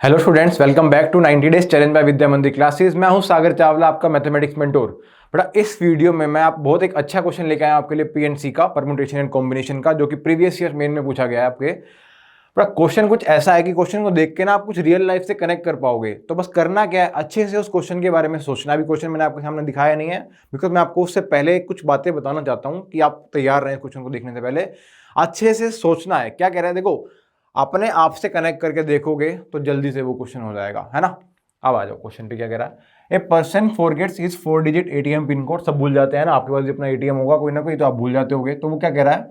Hello students, welcome back to 90 days challenge by Vidya Mandir classes. मैं हूं सागर चावला, आपका मैथमेटिक्स मेंटोर। बड़ा इस वीडियो में मैं आप बहुत एक अच्छा क्वेश्चन लेके आया आपके लिए पीएनसी का, परम्यूटेशन एंड कॉम्बिनेशन का, जो कि प्रीवियस ईयर मेन में पूछा गया है आपके। बड़ा क्वेश्चन कुछ ऐसा है कि क्वेश्चन को देख के ना आप कुछ रियल लाइफ से कनेक्ट कर पाओगे। तो बस करना क्या है, अच्छे से उस क्वेश्चन के बारे में सोचना। भी क्वेश्चन मैंने आपके सामने दिखाया नहीं है, बिकॉज मैं आपको उससे पहले कुछ बातें बताना चाहता हूँ कि आप तैयार रहें क्वेश्चन को देखने से पहले। अच्छे से सोचना है। क्या कह रहा है, देखो अपने आप से कनेक्ट करके देखोगे तो जल्दी से वो क्वेश्चन हो जाएगा, है ना। अब आ जाओ क्वेश्चन पे। क्या कह रहा है, a person forgets his 4 digit ATM pin code. सब भूल जाते हैं ना, आपके पास भी अपना एटीएम होगा कोई ना कोई, तो आप भूल जाते होगे। तो वो क्या कह रहा है,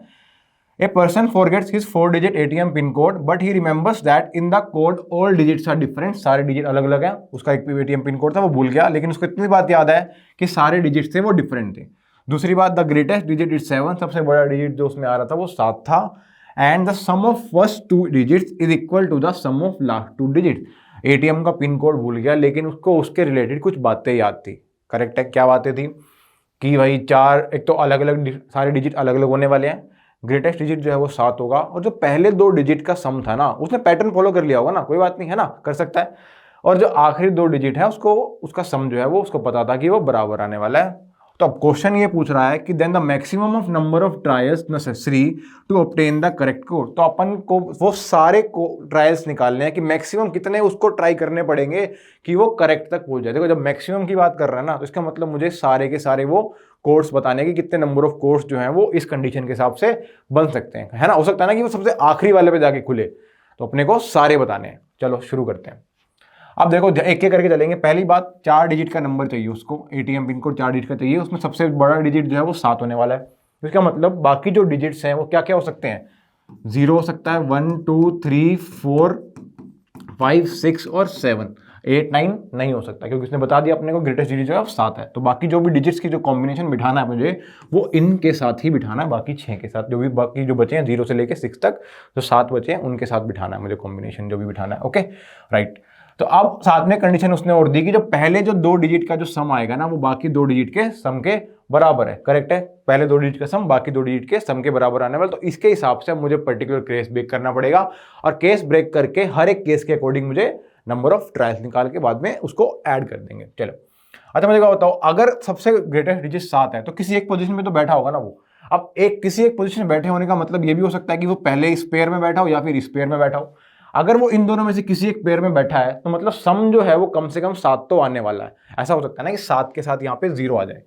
a person forgets his 4 digit ATM pin code but he remembers that in the code all digits are different. सारे डिजिट अलग अलग हैं। उसका एक एटीएम पिन कोड था, वो भूल गया, लेकिन उसको इतनी बात याद है कि सारे डिजिट थे वो डिफरेंट थे। दूसरी बात, द ग्रेटेस्ट डिजिट इज 7। सबसे बड़ा डिजिट जो उसमें आ रहा था वो 7 था। And the sum of first 2 digits is equal to the sum of last 2 digit. ATM का पिन कोड भूल गया, लेकिन उसको उसके रिलेटेड कुछ बातें याद थी। करेक्ट है। क्या बातें थी कि भाई चार, एक तो अलग अलग सारे डिजिट अलग अलग होने वाले हैं। ग्रेटेस्ट डिजिट जो है वो 7 होगा, और जो पहले 2 डिजिट का सम था ना, उसने पैटर्न फॉलो कर लिया होगा ना, कोई बात नहीं है ना, कर सकता है। और जो आखिरी 2 डिजिट है उसको, उसका सम जो है वो उसको पता था कि वो बराबर आने वाला है। तो अब क्वेश्चन ये पूछ रहा है कि then the maximum of number of trials necessary to obtain the correct code. तो अपन को वो सारे ट्रायल्स निकालने हैं कि मैक्सिमम कितने उसको ट्राई करने पड़ेंगे कि वो करेक्ट तक पहुंच जाए। देखो जब मैक्सिमम की बात कर रहा है ना, तो इसका मतलब मुझे सारे के सारे वो कोर्स बताने कि कितने नंबर ऑफ कोर्स जो हैं वो इस कंडीशन के हिसाब से बन सकते हैं, है ना। हो सकता है ना कि वो सबसे आखिरी वाले पे जाके खुले, तो अपने को सारे बताने हैं। चलो शुरू करते हैं। अब देखो एक एक करके चलेंगे। पहली बात, 4 डिजिट का नंबर चाहिए उसको, एटीएम पिन कोड 4 डिजिट का चाहिए। उसमें सबसे बड़ा डिजिट जो है वो 7 होने वाला है। इसका मतलब बाकी जो डिजिट्स हैं वो क्या क्या हो सकते हैं, 0 हो सकता है, 1 2 3 4 5 6 और 7। 8 9 नहीं हो सकता, क्योंकि उसने बता दिया अपने को ग्रेटेस्ट डिजिट जो है 7 है। तो बाकी जो भी डिजिट्स की जो कॉम्बिनेशन बिठाना है मुझे, वो इनके साथ ही बिठाना है, बाकी 6 के साथ। जो भी बाकी जो बचे हैं 0 से लेके 6 तक, जो 7 बचे हैं उनके साथ बिठाना है मुझे कॉम्बिनेशन, जो भी बिठाना है। Okay right. तो अब साथ में कंडीशन उसने और दी कि जो पहले जो 2 डिजिट का जो सम आएगा ना, वो बाकी 2 डिजिट के सम के बराबर है। करेक्ट है। पहले 2 डिजिट का सम बाकी 2 डिजिट के सम के बराबर आने वाला। तो इसके हिसाब से मुझे पर्टिकुलर केस ब्रेक करना पड़ेगा, और केस ब्रेक करके हर एक केस के अकॉर्डिंग मुझे नंबर ऑफ ट्रायल्स निकाल के बाद में उसको ऐड कर देंगे। चलो अच्छा, मुझे क्या बताओ, अगर सबसे ग्रेटेस्ट डिजिट 7 है तो किसी एक पोजीशन में तो बैठा होगा ना वो। अब किसी एक पोजीशन में बैठे होने का मतलब ये भी हो सकता है कि वो पहले इस पेयर में बैठा हो या फिर इस पेयर में बैठा हो। अगर वो इन दोनों में से किसी एक पेयर में बैठा है तो मतलब सम जो है वो कम से कम 7 तो आने वाला है। ऐसा हो सकता है ना कि 7 के साथ यहाँ पे 0 आ जाए।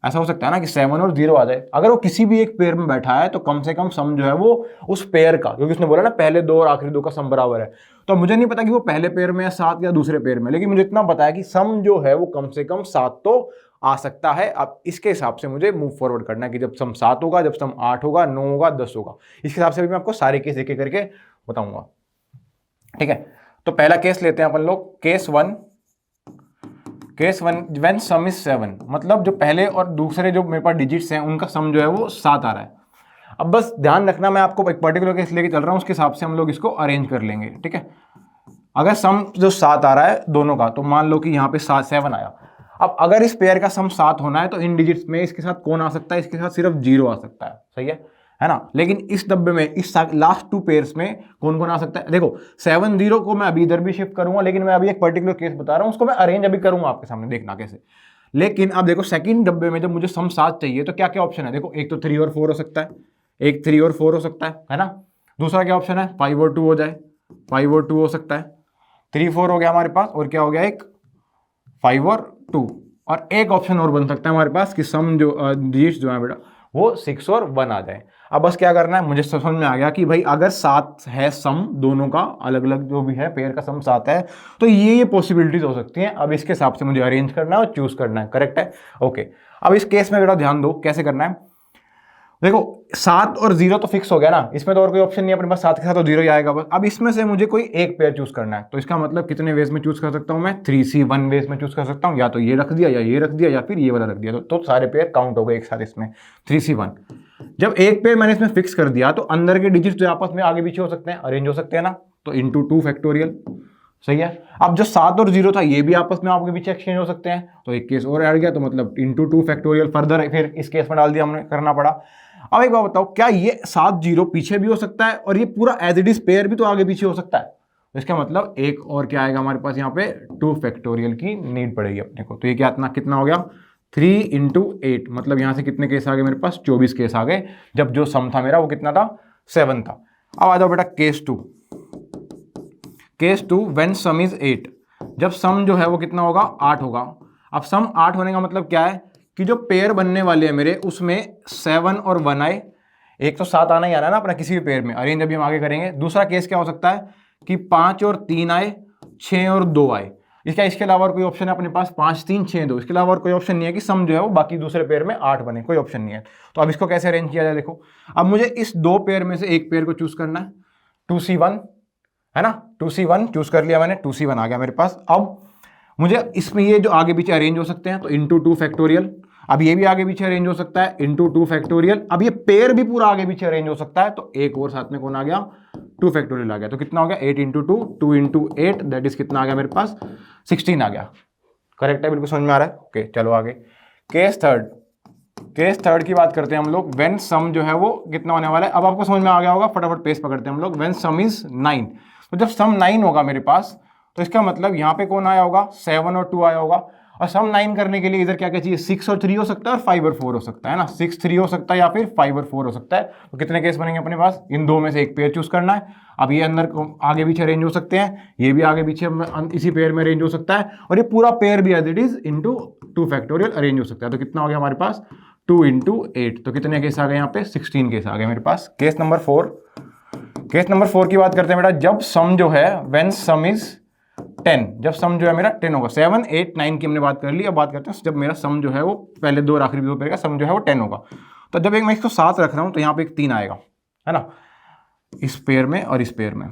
ऐसा हो सकता है ना कि 7 और 0 आ जाए। अगर वो किसी भी एक पेयर में बैठा है तो कम से कम सम जो है वो उस पेयर का, क्योंकि उसने बोला ना पहले 2 और आखिरी 2 का सम बराबर है। तो मुझे नहीं पता कि वो पहले पेयर में है 7 या दूसरे पेयर में, लेकिन मुझे इतना पता है कि सम जो है वो कम से कम 7 तो आ सकता है। अब इसके हिसाब से मुझे मूव फॉरवर्ड करना है कि जब सम 7 होगा, जब सम 8 होगा, 9 होगा, 10 होगा। इसके हिसाब से भी मैं आपको सारे केस एक एक करके बताऊंगा। ठीक है, तो पहला केस लेते हैं अपन लोग। Case one when some is 7, मतलब जो पहले और दूसरे जो मेरे पास डिजिट्स हैं उनका सम जो है वो 7 आ रहा है। अब बस ध्यान रखना, मैं आपको एक पर्टिकुलर केस लेके चल रहा हूं, उसके हिसाब से हम लोग इसको अरेंज कर लेंगे। ठीक है, अगर सम जो 7 आ रहा है दोनों का, तो मान लो कि यहाँ पे 7 आया। अब अगर इस पेयर का सम 7 होना है तो इन डिजिट्स में इसके साथ कौन आ सकता है, इसके साथ सिर्फ 0 आ सकता है। सही है ना। लेकिन इस डब्बे में इस लास्ट 2 पेयर्स में कौन कौन आ सकता है। देखो 7 0 को मैं अभी इधर भी शिफ्ट करूंगा, लेकिन मैं अभी एक पर्टिकुलर केस बता रहा हूं, उसको मैं अरेंज अभी करूंगा आपके सामने, देखना कैसे। लेकिन अब देखो सेकंड डब्बे में जब मुझे सम 7 चाहिए तो क्या क्या ऑप्शन है। देखो एक तो 3 और 4 हो सकता है, एक 3 और 4 हो सकता है ना। दूसरा क्या ऑप्शन है, 5 और 2 हो जाए, 5 और 2 हो सकता है। 3 4 हो गया हमारे पास, और क्या हो गया, एक 5 और 2। और एक ऑप्शन और बन सकता है हमारे पास कि सम जो डिजिट्स जो है बेटा वो 6 और 1 आ जाए। अब बस क्या करना है, मुझे समझ में आ गया कि भाई अगर 7 है सम दोनों का, अलग अलग जो भी है पेयर का सम 7 है, तो ये पॉसिबिलिटीज हो सकती हैं। अब इसके हिसाब से मुझे अरेंज करना है और चूज करना है। करेक्ट है। ओके, अब इस केस में बेटा ध्यान दो कैसे करना है। देखो 7 और 0 तो फिक्स हो गया ना, इसमें तो और कोई ऑप्शन नहीं है अपने पास, 7 के साथ तो 0 ही आएगा बस। अब इसमें से मुझे कोई एक पेयर चूज करना है, तो इसका मतलब कितने वेज में चूज कर सकता हूं मैं, 3C1 वेज में चूज कर सकता हूं। या तो ये रख दिया, या ये रख दिया, या फिर ये वाला रख दिया, तो सारे पेयर काउंट हो गए एक साथ इसमें 3C1। जब एक पेयर मैंने इसमें फिक्स कर दिया तो अंदर के डिजिट जो आपस में आगे पीछे हो सकते हैं, अरेंज हो सकते हैं ना, तो इंटू 2 फैक्टोरियल। सही है। अब जो 7 और 0 था ये भी आपस में आपके पीछे एक्सचेंज हो सकते हैं, तो एक केस और ऐड गया, तो मतलब इंटू 2 फैक्टोरियल फर्दर फिर इस केस में डाल दिया हमने, करना पड़ा। अब एक बात बताओ, क्या ये 7 0 पीछे भी हो सकता है और ये पूरा एज इट इज पेयर भी तो आगे पीछे हो सकता है। तो इसका मतलब एक और क्या आएगा हमारे पास यहाँ पे 2 फैक्टोरियल की नीड पड़ेगी अपने को। तो ये क्या कितना हो गया 3 × 8, मतलब यहाँ से कितने केस आ गए मेरे पास 24 केस आ गए, जब जो सम था मेरा वो कितना था 7 था। अब आ जाओ बेटा case 2। Case 2 when some is 8, जब सम जो है वो कितना होगा 8 होगा। अब सम 8 होने का मतलब क्या है कि जो पेयर बनने वाले हैं मेरे उसमें 7 और 1 आए, एक तो 7 आना ही आना है ना अपना किसी भी पेयर में, अरेंज अभी हम आगे करेंगे। दूसरा केस क्या हो सकता है कि 5 और 3 आए, 6 और 2 आए। इसके अलावा और कोई ऑप्शन है अपने पास 5 3 6 2, इसके अलावा और कोई ऑप्शन नहीं है कि सम जो है वो बाकी दूसरे पेयर में 8 बने, कोई ऑप्शन नहीं है। तो अब इसको कैसे अरेंज किया जाए, देखो अब मुझे इस 2 पेयर में से एक पेयर को चूज करना है, 2C1 है ना, 2C1 चूज कर लिया मैंने, 2C1 आ गया मेरे पास। अब मुझे इसमें ये जो आगे पीछे अरेंज हो सकते हैं तो इंटू 2 फैक्टोरियल, अब ये भी आगे पीछे अरेंज हो सकता है इंटू 2 फैक्टोरियल, अब ये पेयर भी पूरा आगे पीछे अरेंज हो सकता है, तो एक और साथ में कौन आ गया 2 फैक्टोरियल आ गया। तो कितना हो गया 8 × 2, 2 × 8, दैट इज कितना आ गया मेरे पास 16 आ गया। करेक्ट है, बिल्कुल समझ में आ रहा है। ओके चलो आगे केस थर्ड। केस थर्ड की बात करते हैं हम लोग, व्हेन सम जो है वो कितना होने वाला है, अब आपको समझ में आ गया होगा, फटाफट पेस पकड़ते हैं हम लोग। व्हेन सम इज 9, तो जब सम 9 होगा मेरे पास तो इसका मतलब यहाँ पे कौन आया होगा 7 और 2 आया होगा। और सम 9 करने के लिए इधर क्या क्या चाहिए 6 और 3 हो सकता है और 5 और 4 हो सकता है ना, 6 3 हो सकता है या फिर 5 और 4 हो सकता है। तो कितने केस बनेंगे अपने पास, इन दो में से एक पेयर चूज करना है। अब ये अंदर आगे पीछे अरेंज हो सकते हैं, ये भी आगे पीछे इसी पेयर में अरेंज हो सकता है, और ये पूरा पेयर भी as it is into 2 factorial arrange हो सकता है। तो कितना हो गया हमारे पास 2 × 8, तो कितने केस आ गए यहाँ पे 16 केस आ गए मेरे पास। Case number 4। केस नंबर 4 की बात करते हैं बेटा, जब सम जो है व्हेन सम इज 10, जब सम जो है मेरा 10 होगा। 7 8 9 की हमने बात कर ली, अब बात करते हैं जब मेरा सम जो है वो पहले दो आखिरी दो पेयर का सम जो है वो 10 होगा। तो जब एक मैं इसको 7 रख रहा हूं तो यहाँ पे एक 3 आएगा है ना, इस पेयर में और इस पेयर में।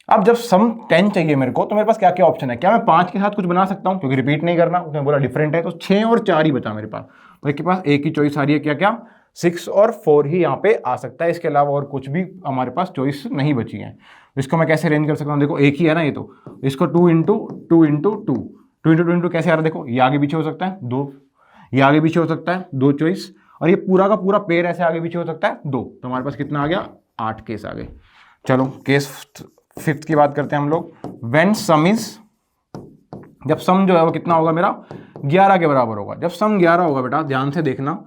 अब जब सम 10 चाहिए मेरे को तो मेरे पास क्या क्या ऑप्शन है, क्या मैं 5 के साथ कुछ बना सकता हूँ क्योंकि रिपीट नहीं करना, उसने बोला डिफरेंट है, तो 6 और 4 ही बचा मेरे पास। तो इसके पास एक ही चॉइस आ रही है, क्या क्या 6 और 4 ही यहाँ पे आ सकता है, इसके अलावा और कुछ भी हमारे पास चॉइस नहीं बची है। इसको मैं कैसे अरेंज कर सकता हूँ, देखो एक ही है ना ये, तो इसको 2 × 2 × 2 2 × 2 कैसे आ रहा है, देखो ये आगे पीछे हो सकता है 2, ये आगे पीछे हो सकता है 2 चॉइस, और ये पूरा का पूरा पेयर ऐसे आगे पीछे हो सकता है 2। तो हमारे पास कितना आ गया 8 केस आ गए। चलो केस 5 की बात करते हैं हम लोग। व्हेन सम इज, जब सम जो है वो कितना होगा मेरा 11 के बराबर होगा। जब सम 11 होगा बेटा ध्यान से देखना,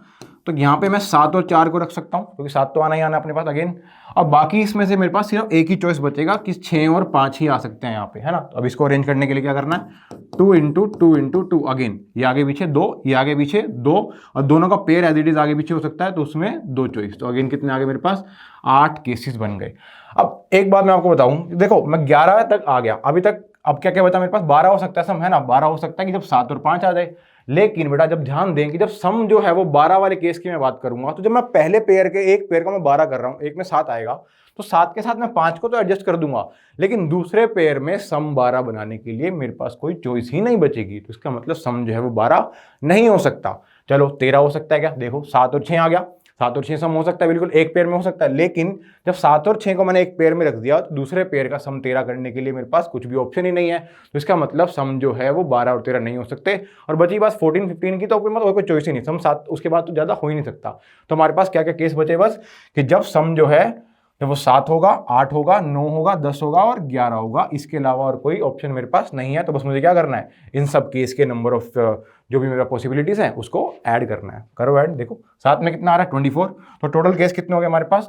तो यहाँ पे मैं 7 और 4 को रख सकता हूँ क्योंकि 7 तो आना ही आना अपने पास अगेन। अब बाकी इसमें से मेरे पास सिर्फ एक ही चॉइस बचेगा कि 6 और 5 ही आ सकते हैं यहाँ पे है ना। तो अब इसको अरेंज करने के लिए क्या करना है 2 × 2 × 2 अगेन, ये आगे पीछे 2, ये आगे पीछे 2, और दोनों का पेयर एज इट इज आगे पीछे हो सकता है, तो उसमें 2 चॉइस। तो अगेन कितने आगे मेरे पास 8 केसेस बन गए। अब एक बात मैं आपको बताऊं, देखो मैं 11 तक आ गया अभी तक, अब क्या क्या बता मेरे पास 12 हो सकता है सम है ना, 12 हो सकता है कि जब 7 और 5 आ जाए। लेकिन बेटा जब ध्यान दें कि जब सम जो है वो 12 वाले केस की मैं बात करूंगा, तो जब मैं पहले पेयर के एक पेयर का मैं 12 कर रहा हूं, एक में 7 आएगा, तो 7 के साथ मैं 5 को तो एडजस्ट कर दूंगा, लेकिन दूसरे पेयर में सम 12 बनाने के लिए मेरे पास कोई चॉइस ही नहीं बचेगी। तो इसका मतलब सम जो है वो 12 नहीं हो सकता। चलो 13 हो सकता है क्या, देखो 7 और 6 आ गया, 7 और 6 सम हो सकता है, बिल्कुल एक पेयर में हो सकता है। लेकिन जब 7 और 6 को मैंने एक पेयर में रख दिया तो दूसरे पेयर का सम 13 करने के लिए मेरे पास कुछ भी ऑप्शन ही नहीं है। तो इसका मतलब सम जो है वो 12 और 13 नहीं हो सकते। और बची बात 14 15 की, तो मतलब कोई चॉइस ही नहीं, सम 7 उसके बाद तो ज्यादा हो ही नहीं सकता। तो हमारे पास क्या क्या केस बचे बस, कि जब सम जो है जब वो 7 होगा, 8 होगा, 9 होगा, 10 होगा और 11 होगा, इसके अलावा और कोई ऑप्शन मेरे पास नहीं है। तो बस मुझे क्या करना है, इन सब केस के नंबर ऑफ जो भी मेरा पॉसिबिलिटीज है उसको ऐड करना है। करो ऐड, देखो साथ में कितना आ रहा है 24। तो टोटल केस कितने हो गए हमारे पास,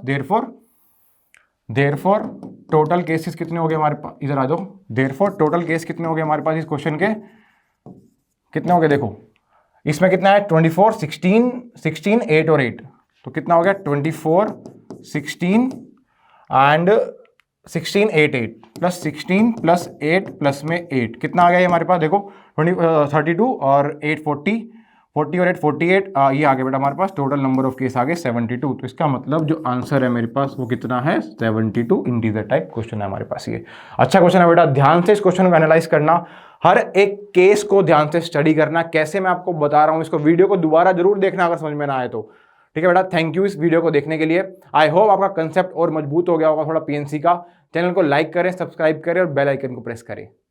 देयरफॉर टोटल केसेस कितने हो गए हमारे पास, इधर आ जाओ। देयरफॉर टोटल केस कितने हो गए हमारे पास इस क्वेश्चन के, कितने हो गए देखो, इसमें कितना है 24 16 8 और 8, तो कितना हो गया 24 16 एंड 16 8 8 प्लस 16 प्लस 8 प्लस में 8, कितना आ गया ये हमारे पास देखो 32 और 8 40 और 8 48, ये आ गया बेटा हमारे पास टोटल नंबर ऑफ केस आ गए 72। तो इसका मतलब जो आंसर है मेरे पास वो कितना है 72, इंटीजर टाइप क्वेश्चन है हमारे पास ये। अच्छा क्वेश्चन है बेटा, ध्यान से इस क्वेश्चन को एनालाइज करना, हर एक केस को ध्यान से स्टडी करना। कैसे मैं आपको बता रहा हूं, इसको वीडियो को दोबारा जरूर देखना अगर समझ में ना आए तो। ठीक है बेटा, थैंक यू इस वीडियो को देखने के लिए। आई होप आपका कंसेप्ट और मजबूत हो गया होगा थोड़ा पीएनसी का। चैनल को लाइक करें, सब्सक्राइब करें और बेल आइकन को प्रेस करें।